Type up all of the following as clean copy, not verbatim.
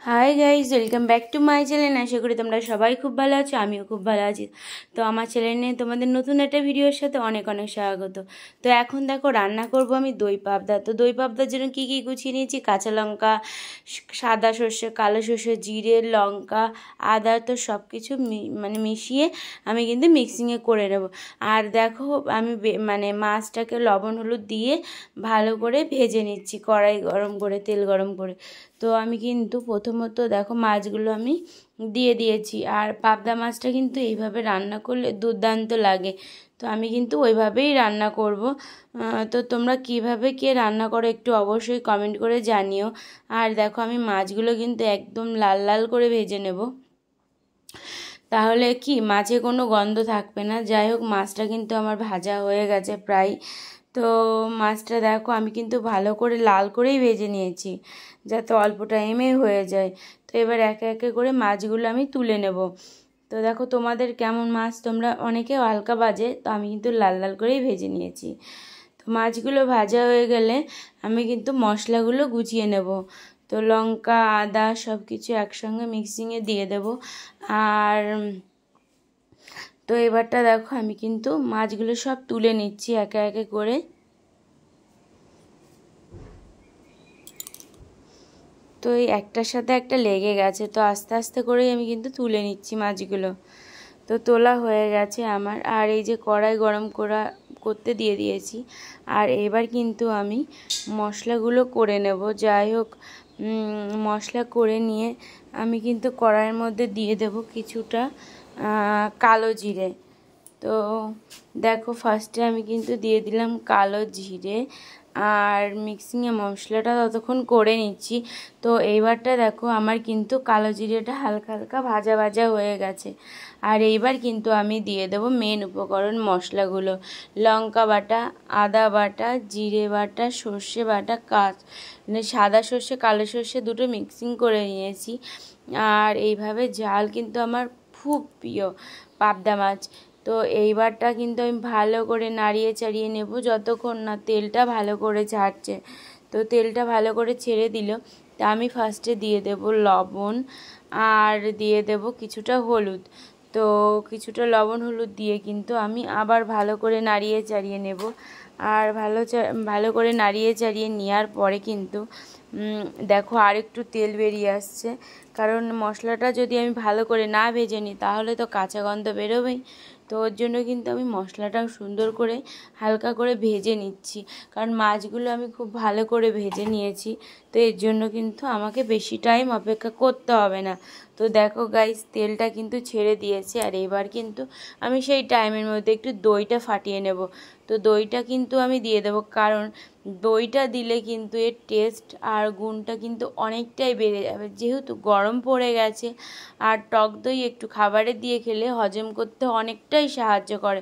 High guys, welcome back to my channel. আশা করি তোমরা সবাই খুব ভালো আছো, আমিও খুব ভালো আছি। তো আমার চ্যানেল নিয়ে তোমাদের নতুন একটা ভিডিওর সাথে অনেক অনেক স্বাগত। তো এখন দেখো রান্না করব আমি দই পাবদা। তো দই পাবদার জন্য কী কী গুছিয়ে নিয়েছি, কাঁচা লঙ্কা, সাদা সর্ষে, কালো সর্ষে, জিরে, লঙ্কা, আদা, তো সব কিছু মিশিয়ে আমি কিন্তু মিক্সিংয়ে করে নেব। আর দেখো আমি মাছটাকে লবণ হলুদ দিয়ে ভালো করে ভেজে নিচ্ছি, কড়াই গরম করে, তেল গরম করে। তো আমি কিন্তু প্রথমত দেখো মাছগুলো আমি দিয়ে দিয়েছি। আর পাবদা মাছটা কিন্তু এইভাবে রান্না করলে দুর্দান্ত লাগে। তো আমি কিন্তু ওইভাবেই রান্না করব। তো তোমরা কিভাবে কে রান্না করো একটু অবশ্যই কমেন্ট করে জানিও। আর দেখো আমি মাছগুলো কিন্তু একদম লাল লাল করে ভেজে নেব, তাহলে কি মাছে কোনো গন্ধ থাকবে না। যাই হোক, মাছটা কিন্তু আমার ভাজা হয়ে গেছে প্রায়। তো মাছটা দেখো আমি কিন্তু ভালো করে লাল করেই ভেজে নিয়েছি, যাতে অল্প টাইমে হয়ে যায়। তো এবার একে একে করে মাছগুলো আমি তুলে নেব। তো দেখো তোমাদের কেমন মাছ, তোমরা অনেকে হালকা ভাজে, তো আমি কিন্তু লাল লাল করেই ভেজে নিয়েছি। তো মাছগুলো ভাজা হয়ে গেলে আমি কিন্তু মশলাগুলো গুছিয়ে নেব। তো লঙ্কা, আদা সব কিছু একসঙ্গে মিক্সিংয়ে দিয়ে দেব। আর তো এবারটা দেখো আমি কিন্তু মাছগুলো সব তুলে নিচ্ছি একে একে করে। তো এই একটার সাথে একটা লেগে গেছে, তো আস্তে আস্তে করেই আমি কিন্তু তুলে নিচ্ছি মাছগুলো। তো তোলা হয়ে গেছে আমার। আর এই যে কড়াই গরম করতে দিয়ে দিয়েছি। আর এবার কিন্তু আমি মশলাগুলো করে নেব। যাই হোক, মশলা করে নিয়ে আমি কিন্তু কড়াইয়ের মধ্যে দিয়ে দেব কিছুটা কালো জিরে। তো দেখো ফার্স্টে আমি কিন্তু দিয়ে দিলাম কালো জিরে, আর মিক্সিংয়ে মশলাটা ততক্ষণ করে নিচ্ছি। তো এইবারটা দেখো আমার কিন্তু কালো জিরেটা হালকা হালকা ভাজা ভাজা হয়ে গেছে। আর এইবার কিন্তু আমি দিয়ে দেবো মেন উপকরণ মশলাগুলো, লঙ্কা বাটা, আদা বাটা, জিরে বাটা, সর্ষে বাটা, সাদা সর্ষে কালো সর্ষে দুটো মিক্সিং করে নিয়েছি। আর এইভাবে ঝাল কিন্তু আমার খুব প্রিয় পাবদা মাছ। তো এইবারটা কিন্তু আমি ভালো করে নাড়িয়ে চাড়িয়ে নেব যতক্ষণ না তেলটা ভালো করে ছাড়ছে। তো তেলটা ভালো করে ছেড়ে দিল। তা আমি ফার্স্টে দিয়ে দেব লবণ, আর দিয়ে দেব কিছুটা হলুদ। তো কিছুটা লবণ হলুদ দিয়ে কিন্তু আমি আবার ভালো করে নাড়িয়ে চাড়িয়ে নেব। আর ভালো করে নাড়িয়ে চাড়িয়ে নেওয়ার পরে কিন্তু দেখো আর একটু তেল বেরিয়ে আসছে, কারণ মশলাটা যদি আমি ভালো করে না ভেজে নিই তাহলে তো কাঁচা গন্ধ বেরোবেই। তো ওর জন্য কিন্তু আমি মশলাটাও সুন্দর করে হালকা করে ভেজে নিচ্ছি, কারণ মাছগুলো আমি খুব ভালো করে ভেজে নিয়েছি। তো এর জন্য কিন্তু আমাকে বেশি টাইম অপেক্ষা করতে হবে না। তো দেখো গাইস, তেলটা কিন্তু ছেড়ে দিয়েছে। আর এবার কিন্তু আমি সেই টাইমের মধ্যে একটু দইটা ফাটিয়ে নেব। তো দইটা কিন্তু আমি দিয়ে দেবো, কারণ দইটা দিলে কিন্তু এর টেস্ট আর গুণটা কিন্তু অনেকটাই বেড়ে যাবে, যেহেতু গরম পড়ে গেছে। আর টক দই একটু খাবারে দিয়ে খেলে হজম করতে অনেকটাই সাহায্য করে।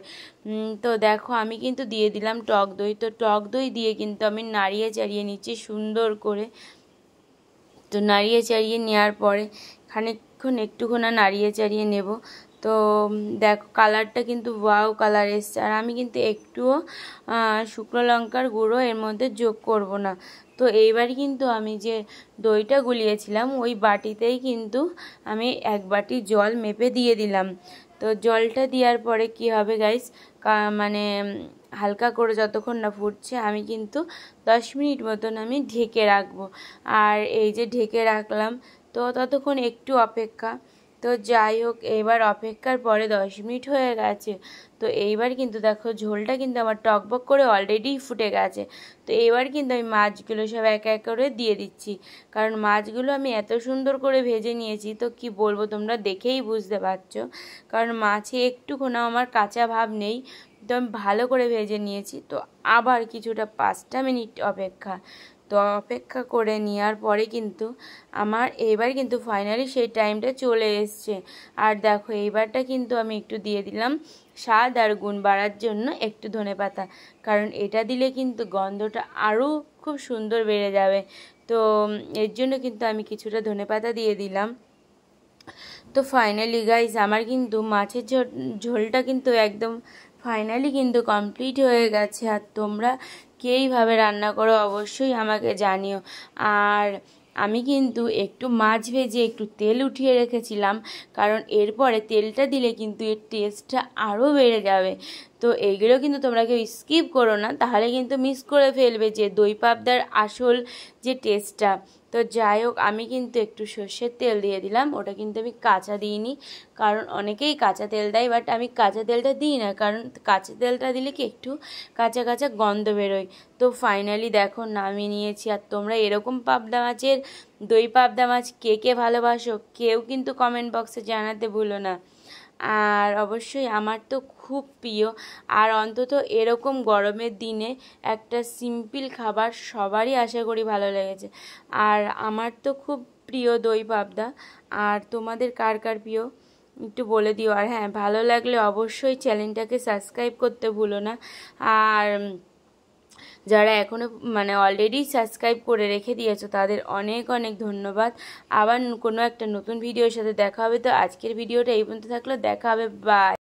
তো দেখো আমি কিন্তু দিয়ে দিলাম টক দই। তো টক দই দিয়ে কিন্তু আমি নাড়িয়ে চাড়িয়ে নিচ্ছি সুন্দর করে। তো নাড়িয়ে চাড়িয়ে নেওয়ার পরে খানিকক্ষণ একটুখানি নাড়িয়ে চাড়িয়ে নেব। তো দেখো কালারটা কিন্তু ওয়াও কালার এসছে। আর আমি কিন্তু একটুও শুকনো লঙ্কার গুঁড়ো এর মধ্যে যোগ করব না। তো এইবার কিন্তু আমি যে দইটা গুলিয়েছিলাম ওই বাটিতেই কিন্তু আমি এক বাটি জল মেপে দিয়ে দিলাম। তো জলটা দেওয়ার পরে কি হবে গাইস, হালকা করে যতক্ষণ না ফুটছে আমি কিন্তু 10 মিনিট মতন আমি ঢেকে রাখবো। আর এই যে ঢেকে রাখলাম, তো ততক্ষণ একটু অপেক্ষা। তো যাই হোক, এবার অপেক্ষার পরে 10 মিনিট হয়ে গেছে। তো এইবার কিন্তু দেখো ঝোলটা কিন্তু আমার টকবক করে অলরেডি ফুটে গেছে। তো এবার কিন্তু আমি মাছগুলো সব এক এক করে দিয়ে দিচ্ছি, কারণ মাছগুলো আমি এত সুন্দর করে ভেজে নিয়েছি, তো কি বলবো তোমরা দেখেই বুঝতে পারছো। কারণ মাছে একটুখানি আমার কাঁচা ভাব নেই, তো আমি ভালো করে ভেজে নিয়েছি। তো আবার কিছুটা 5টা মিনিট অপেক্ষা। তো অপেক্ষা করে নেওয়ার পরে কিন্তু আমার এইবার কিন্তু ফাইনালি সেই টাইমটা চলে এসছে। আর দেখো এইবারটা কিন্তু আমি একটু দিয়ে দিলাম স্বাদ আর গুণ বাড়ার জন্য একটু ধনেপাতা, কারণ এটা দিলে কিন্তু গন্ধটা আরও খুব সুন্দর বেড়ে যাবে। তো এর জন্য কিন্তু আমি কিছুটা ধনেপাতা দিয়ে দিলাম। তো ফাইনালি গাইজ আমার কিন্তু মাছের ঝোলটা কিন্তু একদম ফাইনালি কিন্তু কমপ্লিট হয়ে গেছে। আর তোমরা কীভাবে রান্না করো অবশ্যই আমাকে জানিও। আর আমি কিন্তু একটু মাছ ভেজে একটু তেল উঠিয়ে রেখেছিলাম, কারণ এরপরে তেলটা দিলে কিন্তু এর টেস্টটা আরও বেড়ে যাবে। তো এইগুলো কিন্তু তোমরা কেউ স্কিপ করো না, তাহলে কিন্তু মিস করে ফেলবে যে দই পাবদার আসল যে টেস্টটা। তো যাই হোক, আমি কিন্তু একটু সর্ষের তেল দিয়ে দিলাম, ওটা কিন্তু আমি কাঁচা দিইনি, কারণ অনেকেই কাঁচা তেল দেয়, বাট আমি কাঁচা তেলটা দিই না, কারণ কাঁচা তেলটা দিলে কি একটু কাঁচা কাঁচা গন্ধ বেরোয়। তো ফাইনালি দেখো নামিয়ে নিয়েছি। আর তোমরা এরকম পাবদা মাছের, দই পাবদা মাছ কে কে ভালোবাসো কেউ কিন্তু কমেন্ট বক্সে জানাতে ভুলো না। আর অবশ্যই আমার তো খুব প্রিয়, আর অন্তত এরকম গরমের দিনে একটা সিম্পল খাবার সবারই আশা করি ভালো লেগেছে। আর আমার তো খুব প্রিয় দই পাবদা। আর তোমাদের কার কার প্রিয় একটু বলে দিও। আর হ্যাঁ, ভালো লাগলে অবশ্যই চ্যানেলটাকে সাবস্ক্রাইব করতে ভুলো না। আর যারা এখনও অলরেডি সাবস্ক্রাইব করে রেখে দিয়েছো তাদের অনেক অনেক ধন্যবাদ। আবার কোনো একটা নতুন ভিডিওর সাথে দেখা হবে। তো আজকের ভিডিওটা এই পর্যন্ত থাকলো, দেখা হবে, বাই।